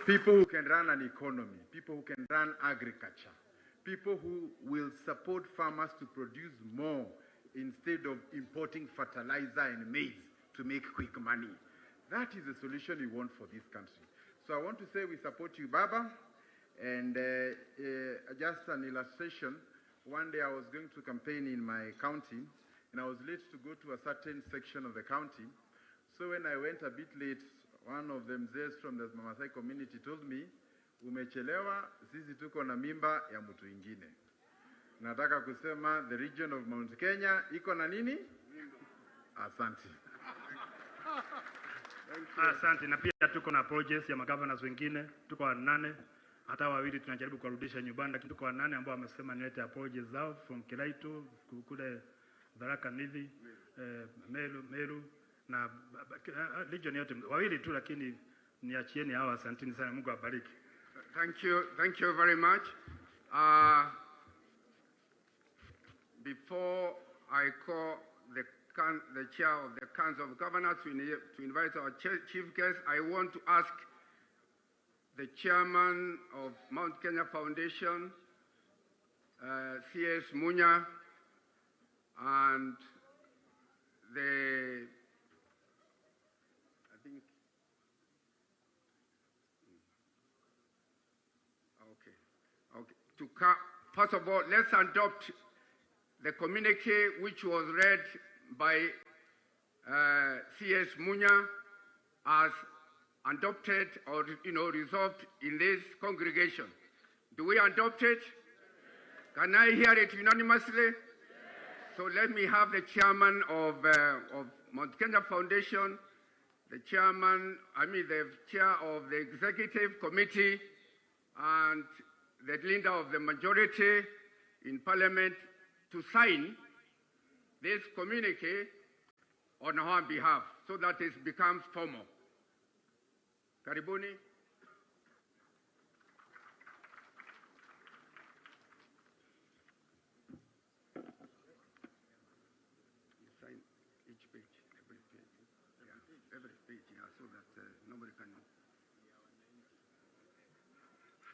People who can run an economy, people who can run agriculture, people who will support farmers to produce more instead of importing fertilizer and maize to make quick money. That is the solution we want for this country. So I want to say we support you, Baba. And just an illustration, one day I was going to campaign in my county, and I was late to go to a certain section of the county. So when I went a bit late, one of the mzee from the Maasai community told me, umechelewa, sisi tuko na mimba ya mtu ingine. Nataka kusema the region of Mount Kenya iko na nini? Asante. Asante, na pia tuko na projects ya magavana wengine, tuko 8, hata wawili tunajaribu kuwarudisha nyumbani, lakini tuko 8 ambao wamesema nilete projects zao from Kilaitu kule Tharaka Nithi, Meru na region yote, wawili tu, lakini niachieni hawa. Asanteni sana, Mungu awabariki. Thank you very much. Before I call the chair of the Council of Governors to invite our chief guest, I want to ask the chairman of Mount Kenya Foundation, C.S. Munya, and the first of all, let's adopt the communique which was read by C.S. Munya as adopted or resolved in this congregation. Do we adopt it? Can I hear it unanimously? So let me have the chairman of Mount Kenya Foundation, the chair of the executive committee, and the leader of the majority in Parliament to sign this communique on our behalf so that it becomes formal. Karibuni. You sign each page, every page, so that nobody can.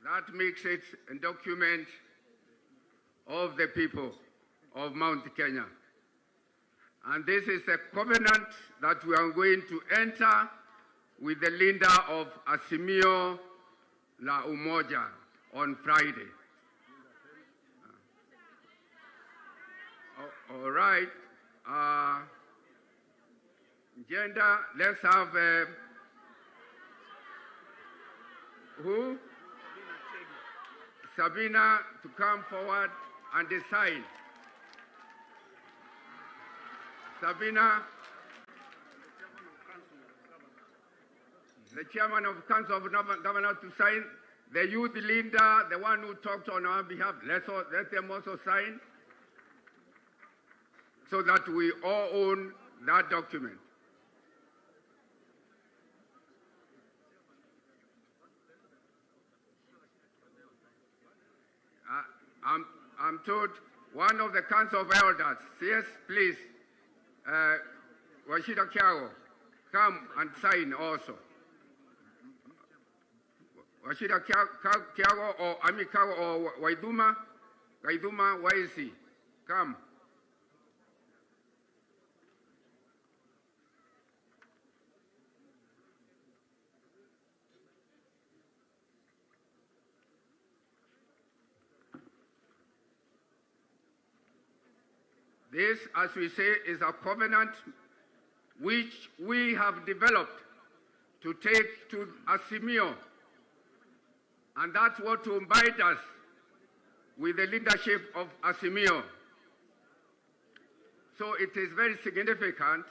That makes it a document of the people of Mount Kenya. And this is a covenant that we are going to enter with the leader of Azimio la Umoja on Friday. All right. Gender, let's have who? Sabina to come forward and sign. Sabina, the chairman of Council of Governors to sign. The youth leader, the one who talked on our behalf, let them also sign so that we all own that document. I'm told one of the Council of Elders, yes, please, Washida Kiago, come and sign also. Washida Kiago or Amikago or Waiduma, where is he? Come. This, as we say, is a covenant which we have developed to take to Azimio. And that's what will bind us with the leadership of Azimio. So it is very significant.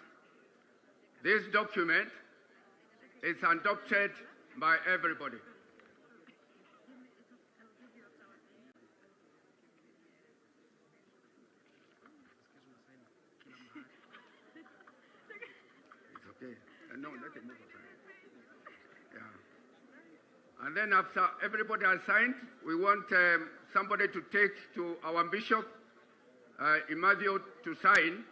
This document is adopted by everybody. No, let it move aside. Yeah. And then after everybody has signed, we want somebody to take to our bishop, Imadio, to sign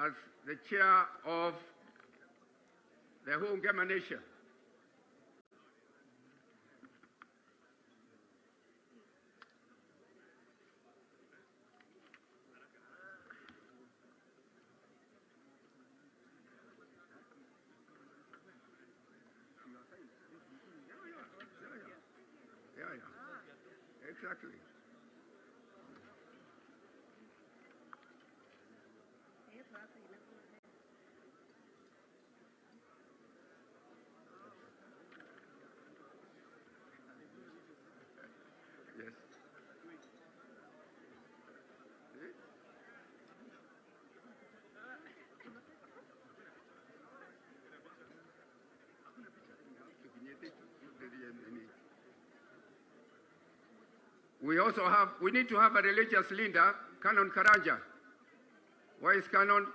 as the chair of the whole Ngema Nation. Exactly. Yes. We need to have a religious leader, Canon Karanja. Where is Canon?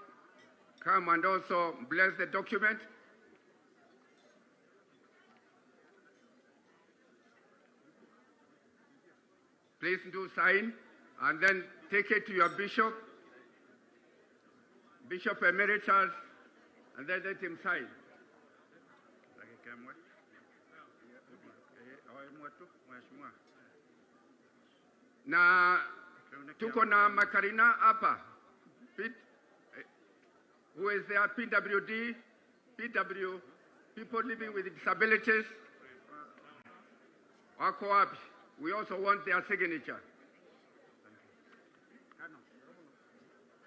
Come and also bless the document. Please do sign and then take it to your bishop, Bishop Emeritus, and then let him sign. Na tuko na Makarina hapa, who is there, PWD, PW, people living with disabilities. Wako wapi? We also want their signature.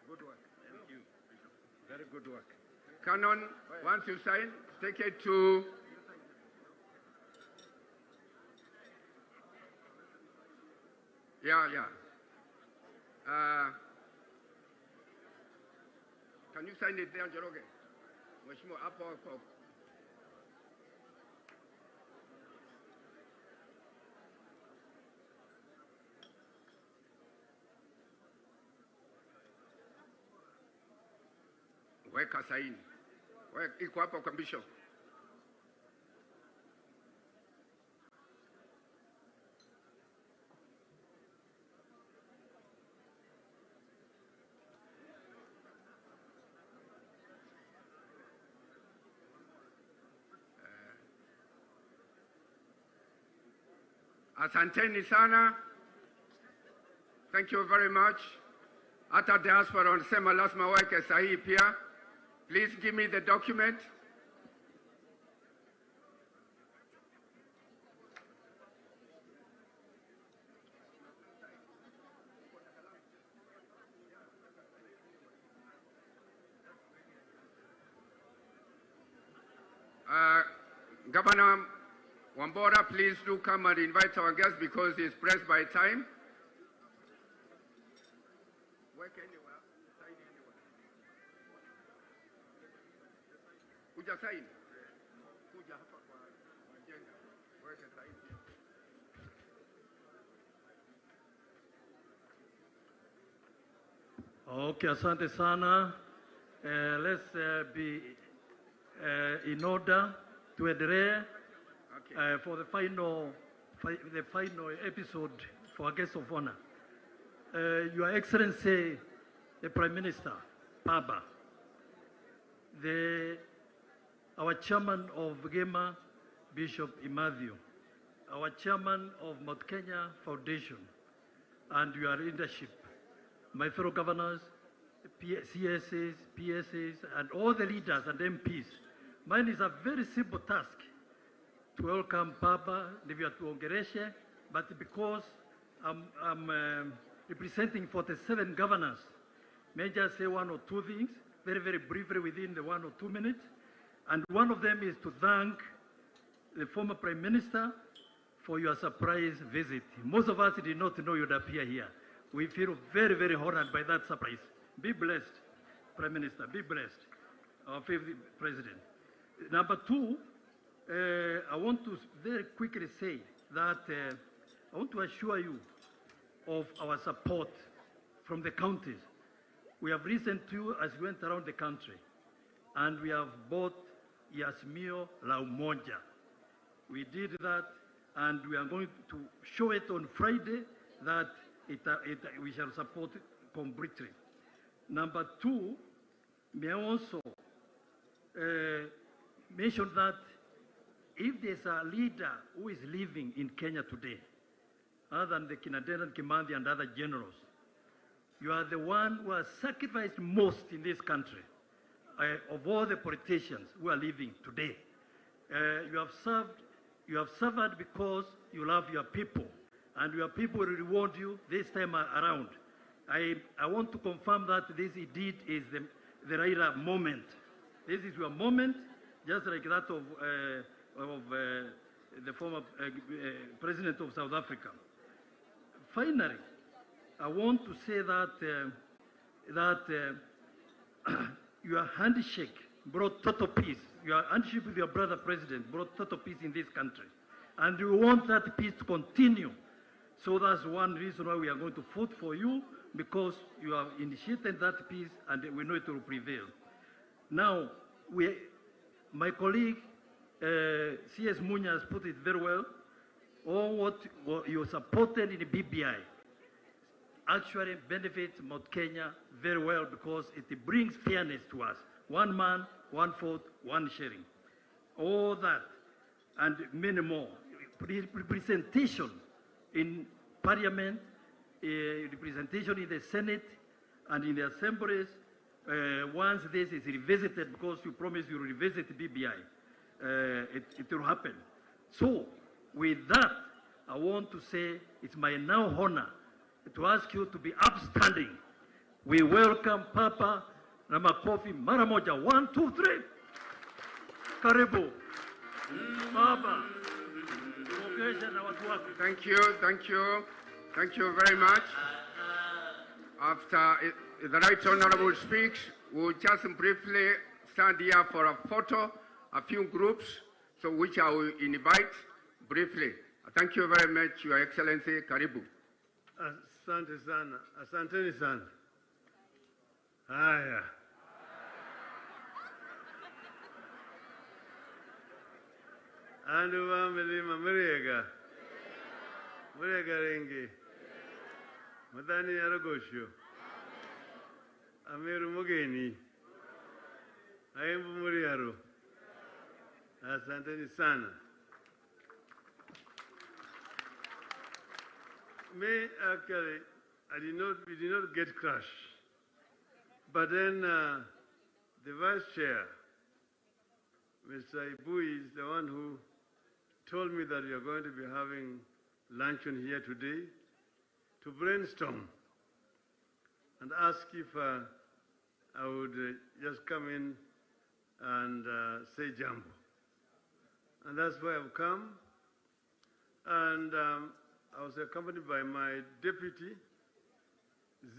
Good work. Thank you. Very good work. Canon, once you sign, take it to can you sign it there, Njoroge? Mheshimiwa hapo hapo. Weka saini. Iko hapo kwa bishop. Asanteni sana. Thank you very much. Hata diaspora wanasema lazima weke sahihi pia. Please give me the document. Governor Wambora, please do come and invite our guest because he's pressed by time. Work anywhere, sign anywhere. Kuja sign. Kuja hapa kwa agenda. Work a sign here. Okay, asante sana. Let's be in order to endelea for the final episode for a guest of honor. Your Excellency, the Prime Minister, Baba, our chairman of Gema, Bishop Imadhio, our chairman of Mount Kenya Foundation, and your leadership, my fellow governors, CSAs, PSAs, and all the leaders and MPs. Mine is a very simple task to welcome Baba ndivyo tuongereshe, but because I'm representing 47 governors, may I just say one or two things, very, very briefly within the 1 or 2 minutes. And one of them is to thank the former Prime Minister for your surprise visit. Most of us did not know you'd appear here. We feel very, very honored by that surprise. Be blessed, Prime Minister, be blessed, our favorite President. Number two, I want to very quickly say that I want to assure you of our support from the counties. We have listened to you as we went around the country, and we have bought Yasmio La Umoja. We did that, and we are going to show it on Friday that we shall support completely. Number two, may I also mention that if there's a leader who is living in Kenya today, other than the Kinaderan Kimathi and other generals, you are the one who has sacrificed most in this country of all the politicians who are living today. You have suffered because you love your people and your people will reward you this time around. I want to confirm that this indeed is the Raila moment. This is your moment, just like that of the former president of South Africa. Finally, I want to say that your handshake brought total peace. Your handshake with your brother president brought total peace in this country. And we want that peace to continue. So that's one reason why we are going to vote for you, because you have initiated that peace and we know it will prevail. Now, my colleague, C.S. Munya, has put it very well. All what you supported in the BBI actually benefits Mount Kenya very well, because it brings fairness to us. One man, one vote, one sharing. All that and many more. Representation in Parliament, representation in the Senate and in the assemblies. Once this is revisited, because you promised you will revisit BBI, it will happen. So, with that, I want to say it's my now honor to ask you to be upstanding. We welcome Papa na makofi mara moja. 1, 2, 3. Karibu. Papa. Thank you, thank you. Thank you very much. After the Right Honorable speaks, we'll just briefly stand here for a photo, a few groups, so which I will invite briefly. Thank you very much, Your Excellency. Karibu. Asante sana. Asanteni sana. Haya. Andu wa milima muriega. Muriega rengi. Madani yaragosho. Amiru mugeni. Ayembu muriaro. Asanteni sana. Me, actually, we did not get crushed. But then the vice chair, Mr. Ibui, is the one who told me that we are going to be having luncheon here today to brainstorm and ask if I would just come in and say jambo. And that's why I've come. And I was accompanied by my deputy,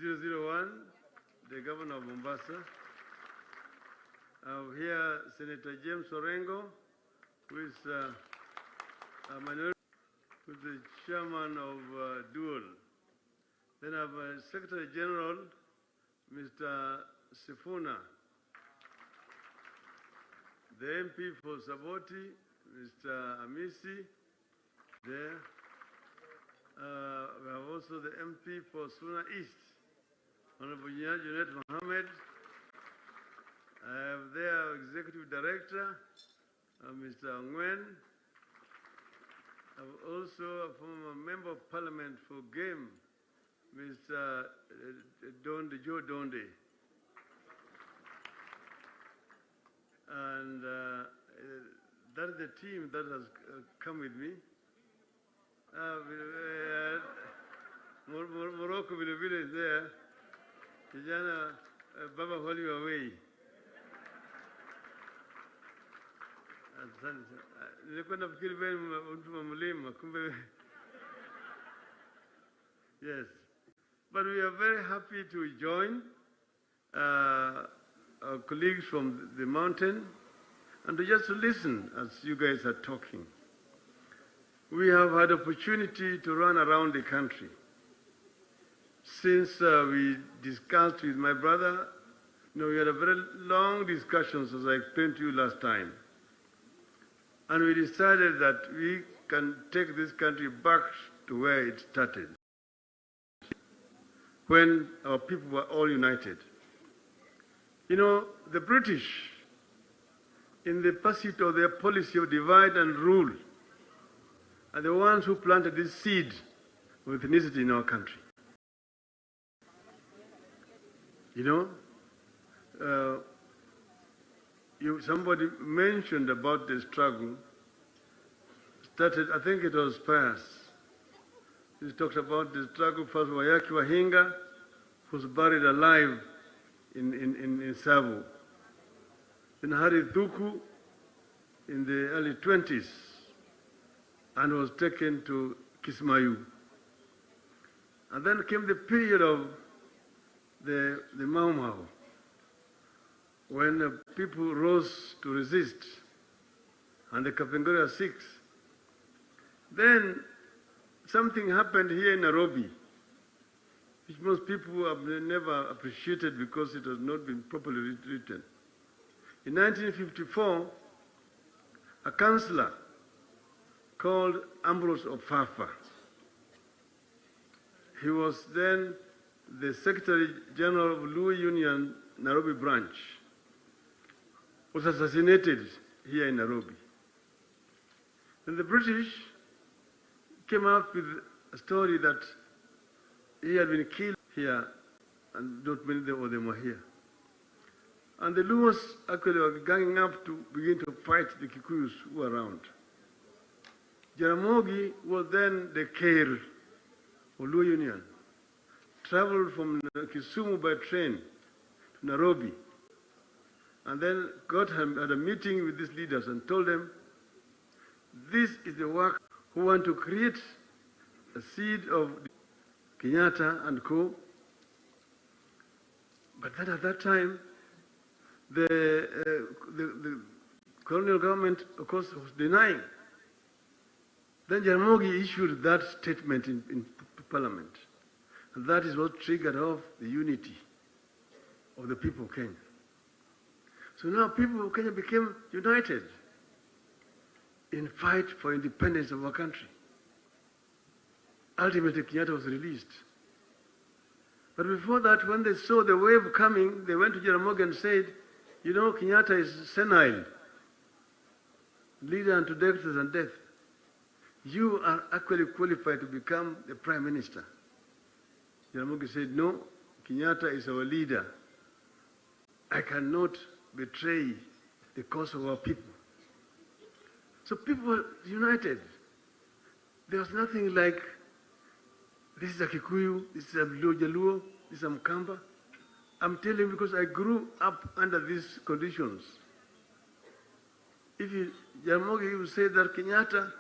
001, the governor of Mombasa. I have here Senator James Orengo, who is a minority, who is the chairman of Dual. Then I have Secretary General, Mr. Sifuna. The MP for Saboti, Mr. Amisi, there. We have also the MP for Suna East, Honorable Junet Mohammed. I have their Executive Director, Mr. Ngwen. I have also a former Member of Parliament for Game, Mr. Joe Donde. And that is the team that has come with me. Morocco vile is there. Kijana Baba hold you away. Nilikuwa nafikiri wewe mtu wa mlima kumbe. Yes. But we are very happy to join our colleagues from the mountain and to just listen as you guys are talking. We have had opportunity to run around the country. Since we discussed with my brother, we had a very long discussions, as I explained to you last time. And we decided that we can take this country back to where it started, when our people were all united. The British, in the pursuit of their policy of divide and rule, are the ones who planted this seed of ethnicity in our country. Somebody mentioned about the struggle, started, I think it was Pius, He talks about the struggle first Wayaki Wahinga, who was buried alive in Savo. Then Hari Thuku in the early 20s and was taken to Kismayu. And then came the period of the Mau Mau, when people rose to resist, and the Kapenguria 6. Then something happened here in Nairobi, which most people have never appreciated because it has not been properly written. In 1954, a councillor called Ambrose Ofafa, he was then the Secretary General of Luo Union Nairobi branch, was assassinated here in Nairobi. Then the British came up with a story that he had been killed here, and not many of them were here. And the Luos actually were ganging up to begin to fight the Kikuyus who were around. Jaramogi was then the Kair of Luo Union, traveled from Kisumu by train to Nairobi, and then had a meeting with these leaders and told them, this is the work who want to create a seed of Kenyatta and co. But then at that time, the colonial government, of course, was denying. Then Jaramogi issued that statement in Parliament. And that is what triggered off the unity of the people of Kenya. So now people of Kenya became united in fight for independence of our country. Ultimately, Kenyatta was released. But before that, when they saw the wave coming, they went to Jaramogi and said, you know, Kenyatta is senile, leader unto debtors and death. You are actually qualified to become the prime minister. Jaramogi said, no, Kenyatta is our leader. I cannot betray the cause of our people. So people were united. There was nothing like, this is a Kikuyu, this is a Jaluo, this is a Mkamba. I'm telling you because I grew up under these conditions. If Jaramogi would say that Kenyatta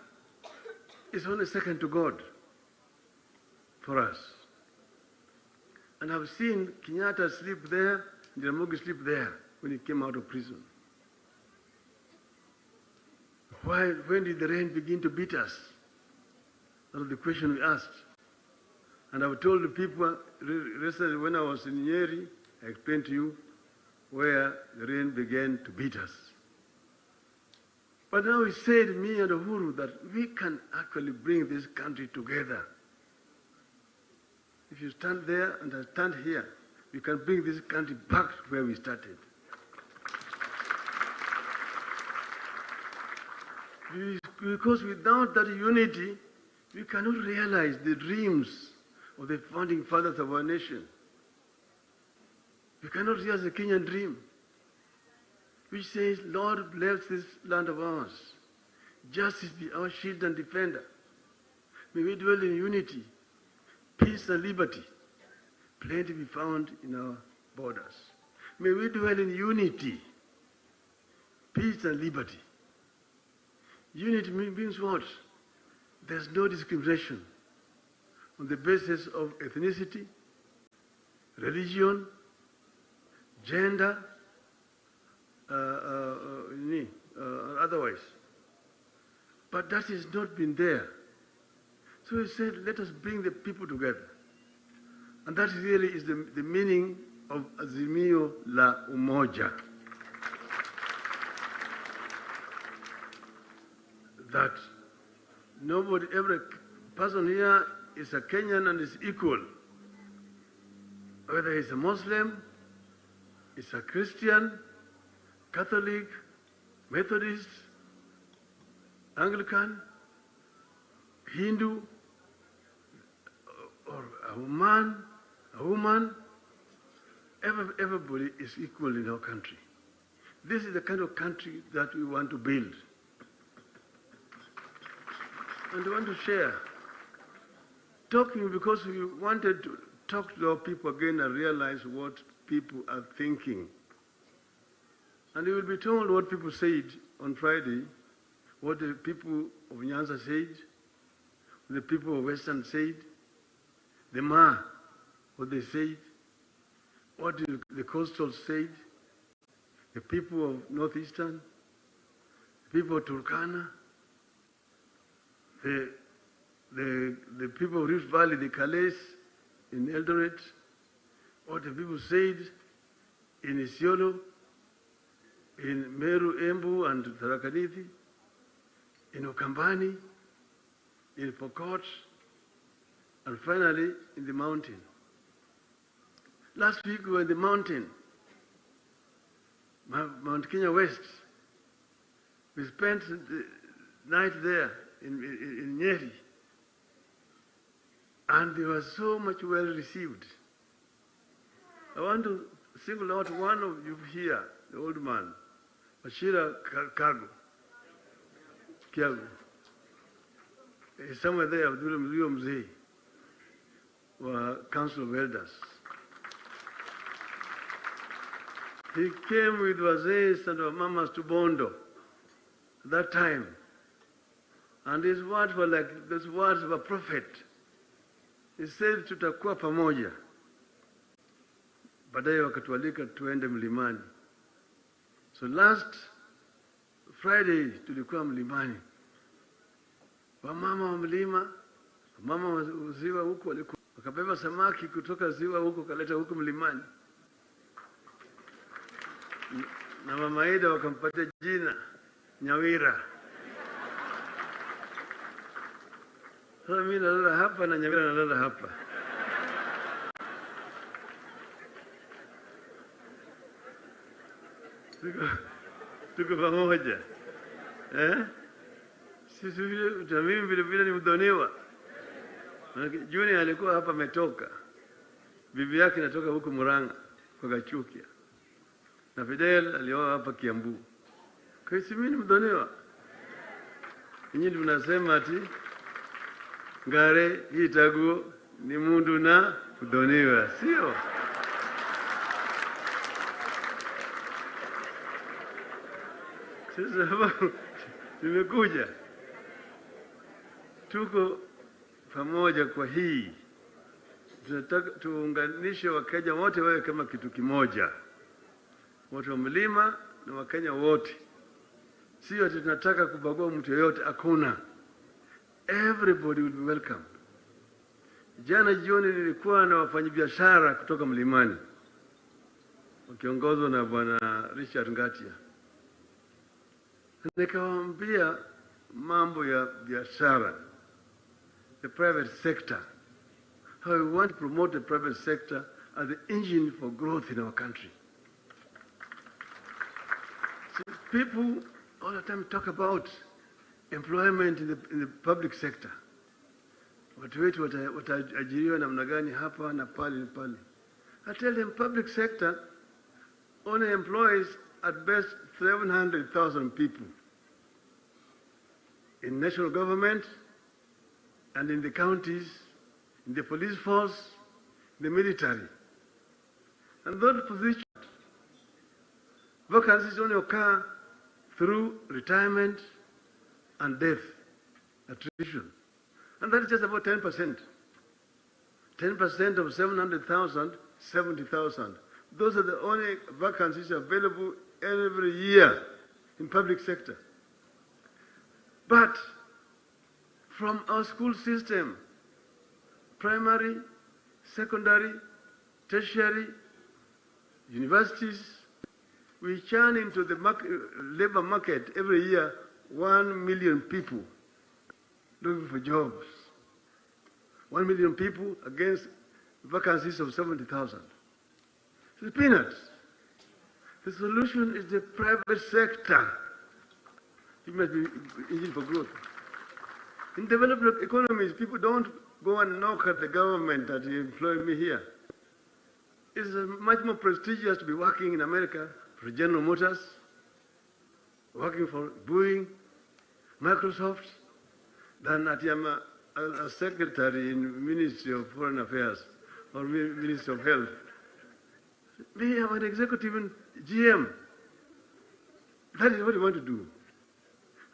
is only second to God for us. And I've seen Kenyatta sleep there, Jaramogi sleep there when he came out of prison. When did the rain begin to beat us? That was the question we asked. And I've told the people recently when I was in Nyeri, I explained to you where the rain began to beat us. But now he said, me and Uhuru, that we can actually bring this country together. If you stand there and I stand here, we can bring this country back where we started. Because without that unity, we cannot realize the dreams of the founding fathers of our nation. We cannot realize the Kenyan dream, which says, Lord, bless this land of ours. Justice be our shield and defender. May we dwell in unity, peace and liberty. Plenty be found in our borders. May we dwell in unity, peace and liberty. Unity means what? There's no discrimination on the basis of ethnicity, religion, gender, otherwise. But that has not been there. So he said, let us bring the people together. And that really is the meaning of Azimio la Umoja. That every person here is a Kenyan and is equal. Whether he's a Muslim, he's a Christian, Catholic, Methodist, Anglican, Hindu, or a woman, everybody is equal in our country. This is the kind of country that we want to build. And we want to share. talking because we wanted to talk to our people again and realize what people are thinking. And you will be told what people said on Friday, what the people of Nyanza said, the people of Western said, the Ma, what they said, what the coastal said, the people of Northeastern, the people of Turkana, the people of Rift Valley, the Calais in Eldoret, what the people said in Isiolo, in Meru, Embu, and Tharakanithi, in Ukambani, in Pokot, and finally in the mountain. Last week we were in the mountain, Mount Kenya West. We spent the night there in Nyeri, and they were so much well received. I want to single out one of you here, the old man, Bashira Kiagu. He's somewhere there, Abdul Mzee, Council of Elders. He came with Wazees and Mamas to Bondo at that time. And his words were like those words of a prophet. He said, tutakuwa pamoja. Baadaye wakatualika tuende mlimani. So last Friday tulikuwa mlimani. Wamama wa mlima, wamama wa ziwa huko wakabeba samaki kutoka ziwa huko kaleta huko mlimani. Na Mama Ida wakampatia jina Nyawira. Sasa mimi nalala hapa na Nyawira nalala hapa. Tuko pamoja. Sisi mimi vile vile ni mdhoniwa. Juni alikuwa hapa ametoka. Bibi yake inatoka huko Murang'a kwa Gachukia. Na Fidel alioa hapa Kiambu. Kwa hiyo mimi ni mdhoniwa. Nyinyi tunasema ati ngare hii taguo ni mundu na mdhoniwa, sio? Sasa nimekuja. Tuko pamoja kwa hii. Tunataka tuunganishe Wakenya wote wawe kama kitu kimoja. Watu wa mlima na Wakenya wote. Sio ati tunataka kubagua mtu yeyote, hakuna. Everybody will be welcome. Jana jioni nilikuwa na wafanyabiashara kutoka mlimani wakiongozwa na Bwana Richard Ngatia. Nikawaambia mambo ya biashara, the private sector, how we want to promote the private sector as the engine for growth in our country. So people all the time talk about employment in the public sector. Watu wetu wataajiriwa namna gani hapa na pale. I tell them public sector only employs at best 700,000 people in national government and in the counties, in the police force, in the military. And those positions, vacancies only occur through retirement and death, attrition. And that is just about 10%. 10% of 700,000, 70,000. Those are the only vacancies available every year in public sector. But from our school system, primary, secondary, tertiary, universities, we churn into the labor market every year 1 million people looking for jobs. 1 million people against vacancies of 70,000. It's peanuts. The solution is the private sector. It must be engine for growth. In developed economies, people don't go and knock at the government that you employ me here. It's much more prestigious to be working in America for General Motors, working for Boeing, Microsoft, than at a secretary in Ministry of Foreign Affairs or Ministry of Health. We have an executive in GM. That is what we want to do.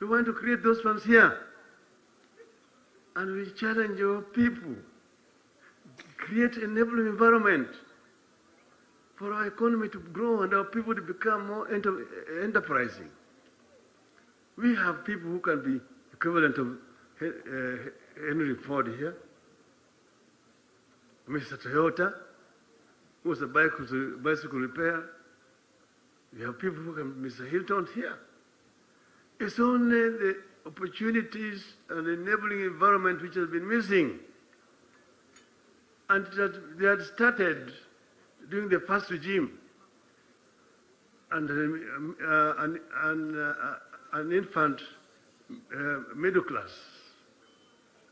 We want to create those funds here. And we challenge your people. Create an enabling environment for our economy to grow and our people to become more enterprising. We have people who can be equivalent of Henry Ford here, Mr. Toyota, who was a bicycle repair. We have people who can, Mr. Hilton here. It's only the opportunities and enabling environment which has been missing. And that they had started during the first regime. And an infant middle class,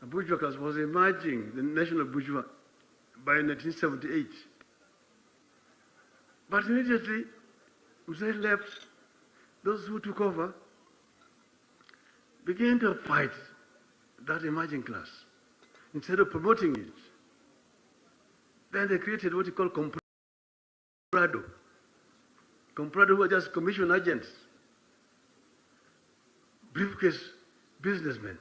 a bourgeois class was emerging, the national bourgeois, by 1978. But immediately, Mzee left, those who took over began to fight that emerging class instead of promoting it. Then they created what you call comprado. Comprado were just commission agents, briefcase businessmen.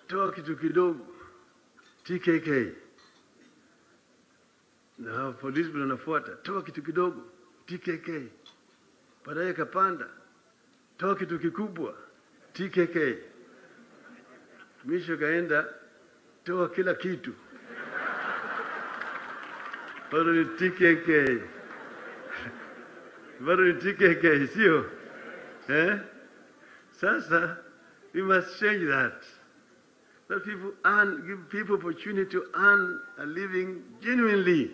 Toa kitu kidogo, TKK. Na polisi wanafuata, toa kitu kidogo, TKK. Baadaye kapanda, toa kitu kikubwa, TKK. Mwisho kaenda, toa kila kitu. Bado ni TKK. Bado ni TKK, sio? Sasa, we must change that. Let people earn, give people opportunity to earn a living genuinely.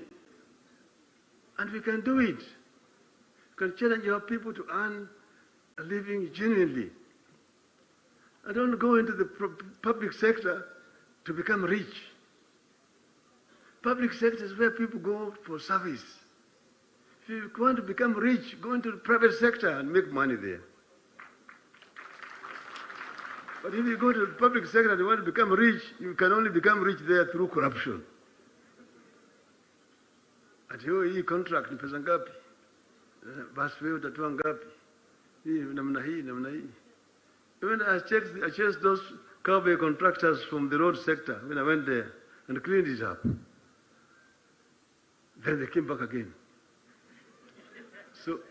And we can do it. We can challenge our people to earn a living genuinely. I don't go into the public sector to become rich. Public sector is where people go for service. If you want to become rich, go into the private sector and make money there. But if you go to the public sector and you want to become rich, you can only become rich there through corruption. Ati hii contract ni pesa ngapi? Basi wewe utatoa ngapi? Hii namna hii. When I chased those cowboy contractors from the road sector, when I went there and cleaned it up, then they came back again.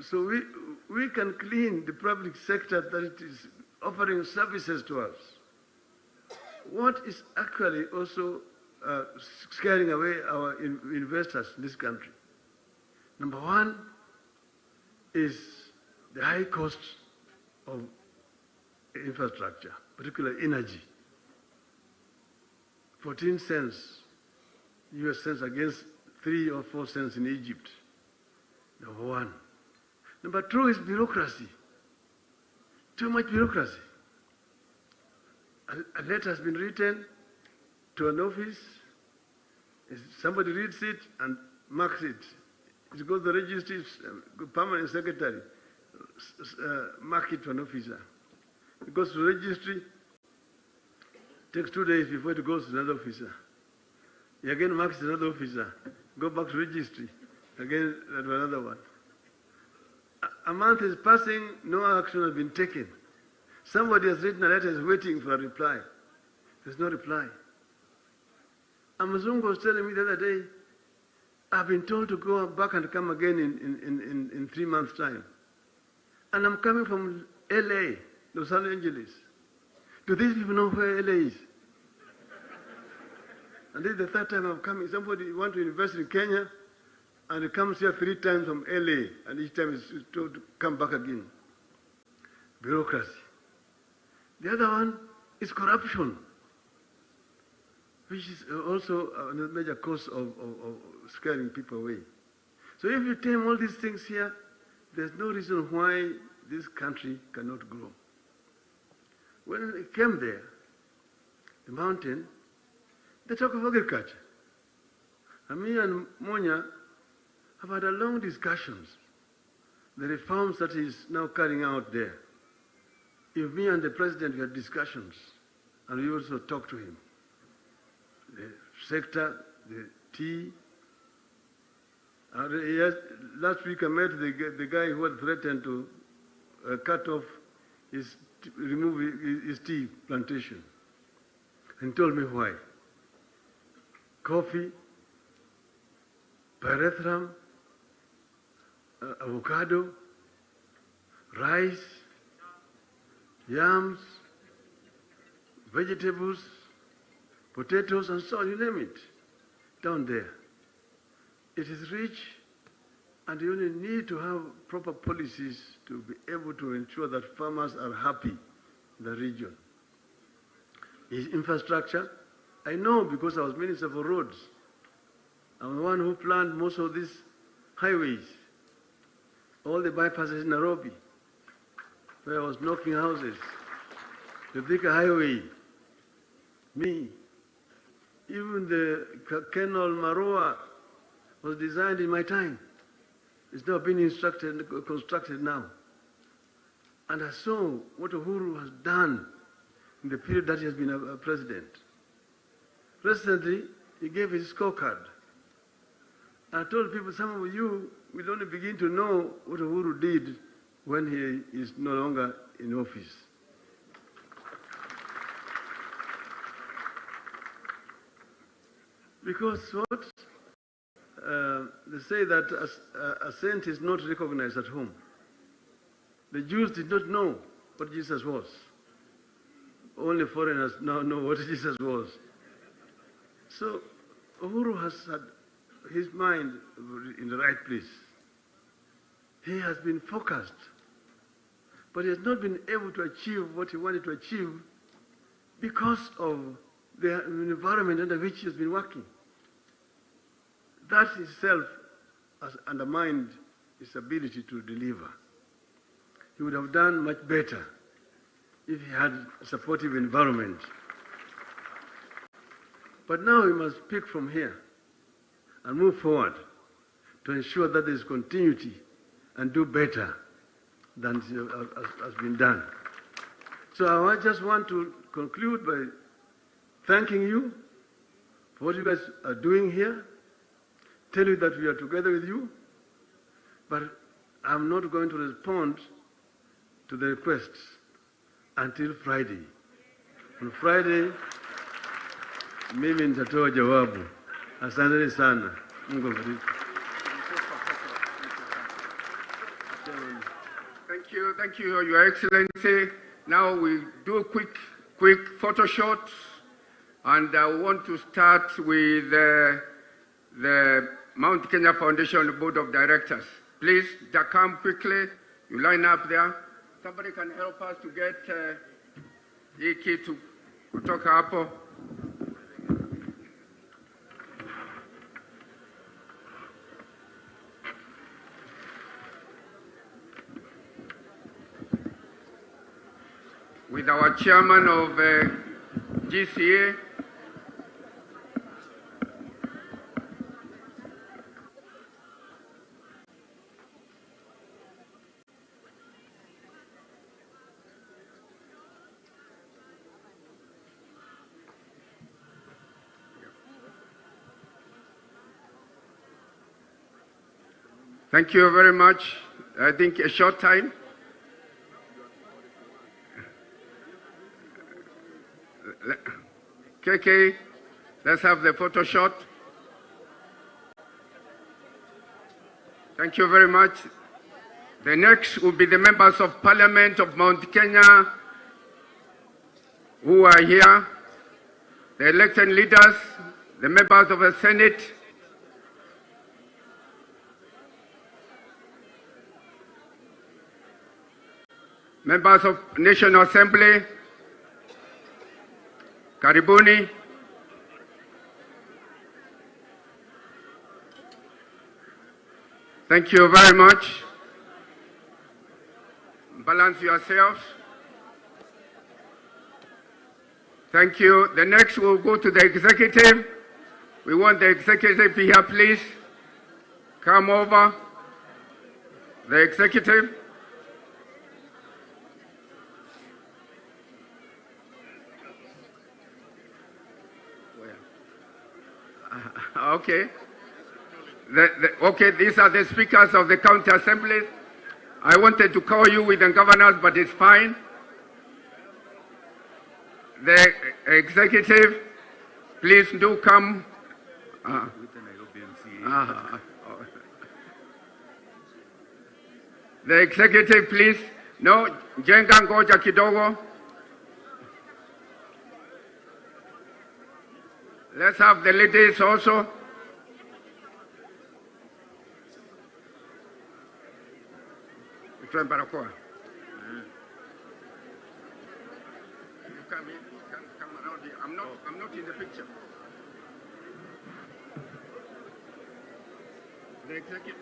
So we can clean the public sector that it is offering services to us. What is actually also scaring away our investors in this country? Number one is the high cost of infrastructure, particularly energy. 14 cents, US cents against 3 or 4 cents in Egypt. Number one. Number two is bureaucracy. Too much bureaucracy. A letter has been written to an office. Somebody reads it and marks it. It goes to the registry, permanent secretary, mark it to an officer. It goes to the registry, takes 2 days before it goes to another officer. He again marks another officer, go back to registry, again to another one. A month is passing, no action has been taken. Somebody has written a letter, is waiting for a reply. There's no reply. A Mzungu was telling me the other day, I've been told to go back and come again in 3 months' time. And I'm coming from LA, Los Angeles. Do these people know where LA is? And this is the third time I'm coming. Somebody wants to invest in Kenya, and he comes here 3 times from LA, and each time is told to come back again. Bureaucracy. The other one is corruption, which is also a major cause of scaring people away. So if you tame all these things here, there's no reason why this country cannot grow. When I came there, the mountain, they talk of agriculture. And me and Monya have had a long discussions, the reforms that he's now carrying out there. If me and the president had discussions, and we also talked to him, the sector, the tea. Last week I met the guy who had threatened to cut off remove his tea plantation, and told me why. Coffee, pyrethrum, avocado, rice, yams, vegetables, potatoes, and so on, you name it, down there. It is rich, and you only need to have proper policies to be able to ensure that farmers are happy in the region. His infrastructure, I know because I was Minister for Roads. I'm the one who planned most of these highways, all the bypasses in Nairobi, where I was knocking houses, the Thika Highway, me. Even the Canal Maroa was designed in my time. It's now been constructed now. And I saw what Uhuru has done in the period that he has been a president. Recently, he gave his scorecard. I told people, some of you will only begin to know what Uhuru did when he is no longer in office. Because what? They say that a saint is not recognized at home. The Jews did not know what Jesus was. Only foreigners now know what Jesus was. So Uhuru has had his mind in the right place. He has been focused, but he has not been able to achieve what he wanted to achieve because of the environment under which he has been working. That itself has undermined his ability to deliver. He would have done much better if he had a supportive environment. But now we must pick from here and move forward to ensure that there is continuity and do better than has been done. So I just want to conclude by thanking you for what you guys are doing here. Tell you that we are together with you, but I'm not going to respond to the requests until Friday. On Friday, mimi nitatoa jawabu. Asante sana. Mungu awabariki. Thank you, Your Excellency. Now we do a quick photo shot, and I want to start with the Mount Kenya Foundation Board of Directors. Please, come quickly. You line up there. Somebody can help us to get hii kitu kutoka hapo. With our chairman of GCA, thank you very much. I think a short time. KK, let's have the photo shot. Thank you very much. The next will be the members of Parliament of Mount Kenya who are here, the elected leaders, the members of the Senate, members of National Assembly, karibuni. Thank you very much. Balance yourselves. Thank you. The next will go to the executive. We want the executive here, please. Come over. The executive. Okay. Okay, these are the speakers of the county assemblies. I wanted to call you with the governors, but it's fine. The executive, please do come. The executive, please. No, jenga ngoja kidogo. Let's have the ladies also. Barakoa. You come in, come around here. I'm not in the picture. The executive.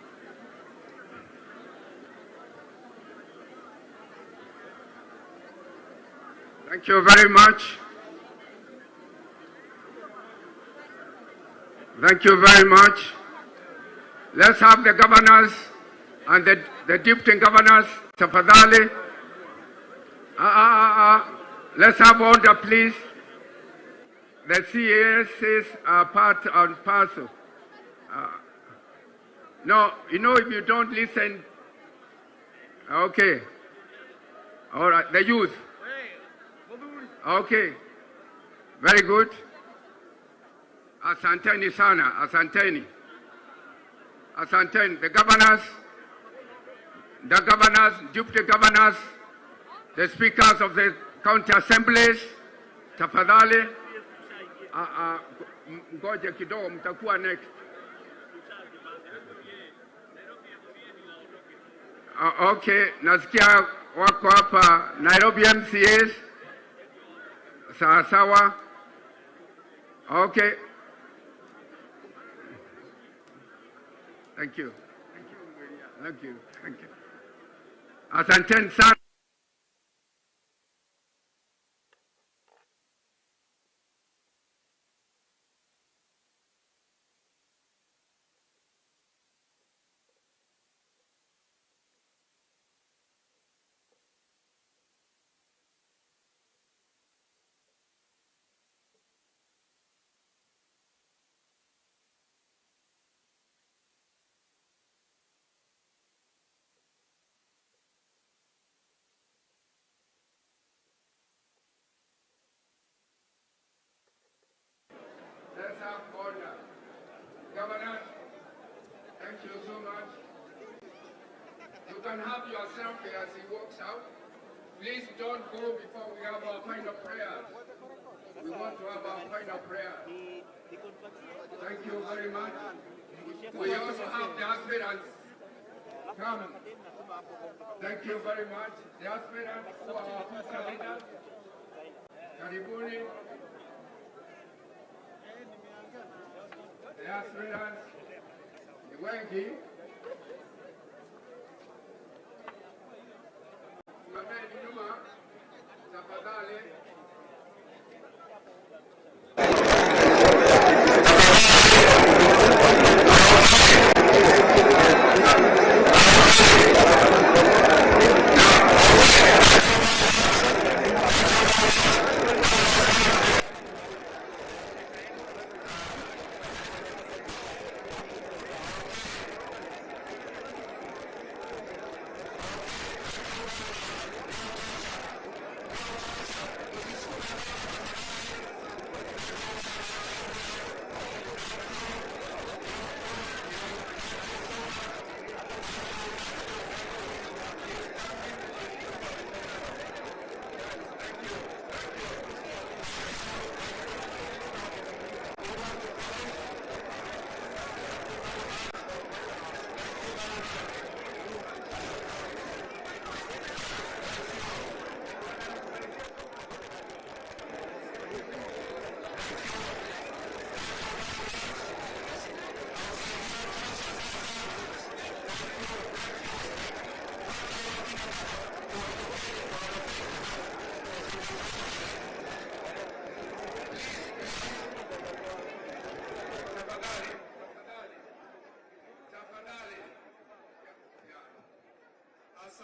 Thank you very much. Thank you very much. Let's have the governors and the deputy governors, tafadhali. Let's have order, please. The CASs are part and parcel. No, you know, if you don't listen, okay. All right, the youth. Okay, very good. Asanteni sana, asanteni. Asanteni, the governors, deputy governors, the speakers of the county assemblies, tafadhali. Ngoja kidogo, mtakuwa next. Okay, nasikia wako hapa Nairobi MCAs. Sawa. Okay. Thank you. Thank you. Asanteni sana. Let's have order. Governor, thank you so much. You can have your selfie as he walks out. Please don't go before we have our final prayers. We want to have our final prayer. Thank you very much. We also have the aspirants. Come. Thank you very much. The aspirants who are our future leaders. Karibuni. The aspirants, ni wengi. Simameni nyuma, tafadhali.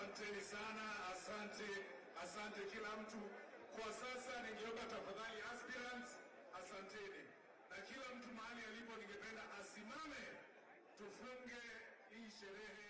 Asanteni sana, asante kila mtu. Kwa sasa ningeomba tafadhali aspirants, asanteni. Na kila mtu mahali alipo ningependa asimame tufunge hii sherehe